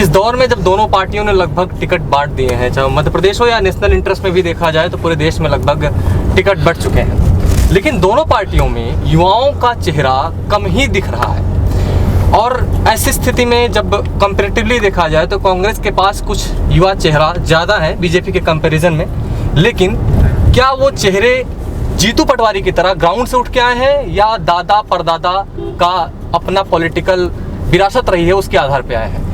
इस दौर में जब दोनों पार्टियों ने लगभग टिकट बांट दिए हैं, चाहे मध्य प्रदेश हो या नेशनल इंटरेस्ट में भी देखा जाए तो पूरे देश में लगभग टिकट बढ़ चुके हैं, लेकिन दोनों पार्टियों में युवाओं का चेहरा कम ही दिख रहा है। और ऐसी स्थिति में जब कंपैरेटिवली देखा जाए तो कांग्रेस के पास कुछ युवा चेहरा ज़्यादा है बीजेपी के कंपैरिजन में, लेकिन क्या वो चेहरे जीतू पटवारी की तरह ग्राउंड से उठ के आए हैं या दादा परदादा का अपना पॉलिटिकल विरासत रही है उसके आधार पे आए हैं?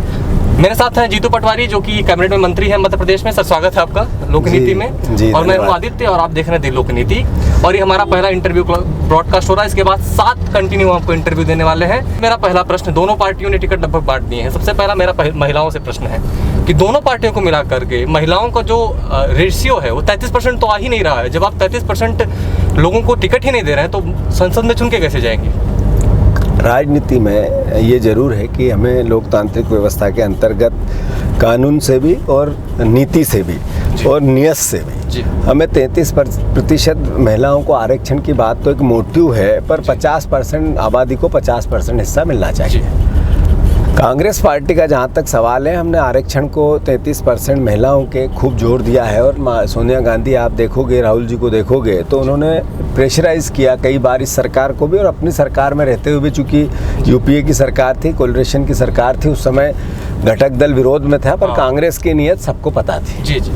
मेरे साथ हैं जीतू पटवारी जो कि कैबिनेट में मंत्री हैं मध्य प्रदेश में। सर, स्वागत है आपका लोकनीति में। जी, और मैं हूं आदित्य और आप देख रहे हैं दी लोकनीति। और ये हमारा पहला इंटरव्यू ब्रॉडकास्ट हो रहा है, इसके बाद 7 कंटिन्यू आपको इंटरव्यू देने वाले हैं। मेरा पहला प्रश्न, दोनों पार्टियों ने टिकट लगभग बांट दिए हैं। सबसे पहला मेरा महिलाओं से प्रश्न है कि दोनों पार्टियों को मिला करके महिलाओं का जो रेशियो है वो 33% तो आ ही नहीं रहा है। जब आप 33% लोगों को टिकट ही नहीं दे रहे हैं तो संसद में चुन के कैसे जाएंगे? राजनीति में ये जरूर है कि हमें लोकतांत्रिक व्यवस्था के अंतर्गत कानून से भी और नीति से भी और नियत से भी हमें 33% महिलाओं को आरक्षण की बात तो एक मोटिव है, पर 50% आबादी को 50% हिस्सा मिलना चाहिए। कांग्रेस पार्टी का जहाँ तक सवाल है, हमने आरक्षण को 33% महिलाओं के खूब जोर दिया है। और सोनिया गांधी आप देखोगे, राहुल जी को देखोगे तो उन्होंने प्रेशराइज़ किया कई बार इस सरकार को भी, और अपनी सरकार में रहते हुए भी, चूँकि यूपीए की सरकार थी, कोलिशन की सरकार थी, उस समय घटक दल विरोध में था, पर कांग्रेस की नीयत सबको पता थी। जी जी।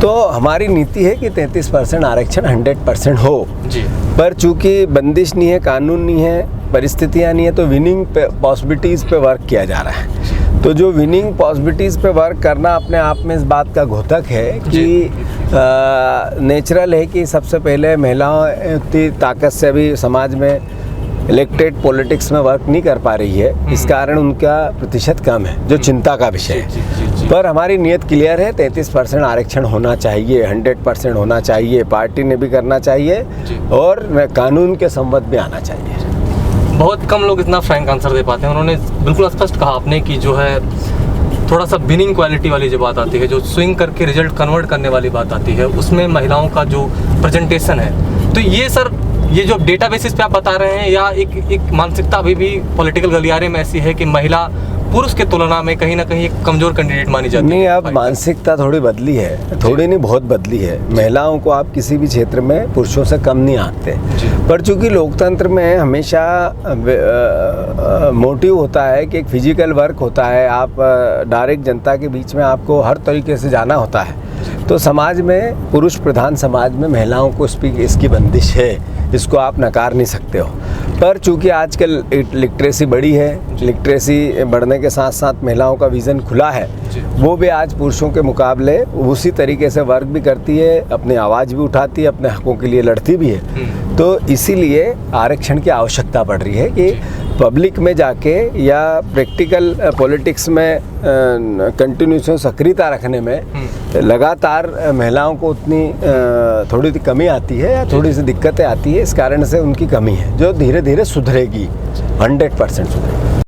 तो हमारी नीति है कि 33% आरक्षण 100% हो जी। पर चूँकि बंदिश नहीं है, कानून नहीं है, परिस्थितियाँ नहीं है, तो विनिंग पॉसिबिलिटीज़ पे वर्क किया जा रहा है। तो जो विनिंग पॉसिबिलिटीज़ पे वर्क करना अपने आप में इस बात का घोतक है कि नेचुरल है कि सबसे पहले महिलाएं उतनी ताकत से अभी समाज में इलेक्टेड पॉलिटिक्स में वर्क नहीं कर पा रही है, इस कारण उनका प्रतिशत कम है, जो चिंता का विषय है। पर हमारी नियत क्लियर है, 33% आरक्षण होना चाहिए, 100% होना चाहिए, पार्टी ने भी करना चाहिए और कानून के संबंध में आना चाहिए। बहुत कम लोग इतना फ्रैंक आंसर दे पाते हैं। उन्होंने बिल्कुल स्पष्ट कहा आपने कि जो है थोड़ा सा विनिंग क्वालिटी वाली जो बात आती है, जो स्विंग करके रिजल्ट कन्वर्ट करने वाली बात आती है, उसमें महिलाओं का जो प्रेजेंटेशन है, तो ये सर ये जो डेटा बेसिस पे आप बता रहे हैं या एक मानसिकता अभी भी पॉलिटिकल गलियारे में ऐसी है कि महिला पुरुष के तुलना में कहीं ना कहीं एक कमजोर कैंडिडेट मानी जाती है? नहीं, अब मानसिकता थोड़ी बदली है, थोड़ी नहीं बहुत बदली है। महिलाओं को आप किसी भी क्षेत्र में पुरुषों से कम नहीं आते, पर चूंकि लोकतंत्र में हमेशा मोटिव होता है कि एक फिजिकल वर्क होता है, आप डायरेक्ट जनता के बीच में आपको हर तरीके से जाना होता है। तो समाज में, पुरुष प्रधान समाज में महिलाओं को इसकी बंदिश है, इसको आप नकार नहीं सकते हो। पर चूंकि आजकल लिटरेसी बढ़ी है, लिटरेसी बढ़ने के साथ साथ महिलाओं का विज़न खुला है, वो भी आज पुरुषों के मुकाबले उसी तरीके से वर्क भी करती है, अपनी आवाज़ भी उठाती है, अपने हकों के लिए लड़ती भी है। तो इसीलिए आरक्षण की आवश्यकता पड़ रही है कि पब्लिक में जाके या प्रैक्टिकल पॉलिटिक्स में कंटिन्यूशन सक्रियता रखने में लगातार महिलाओं को उतनी थोड़ी सी कमी आती है या थोड़ी सी दिक्कतें आती है। इस कारण से उनकी कमी है जो धीरे धीरे सुधरेगी, 100% सुधरेगी।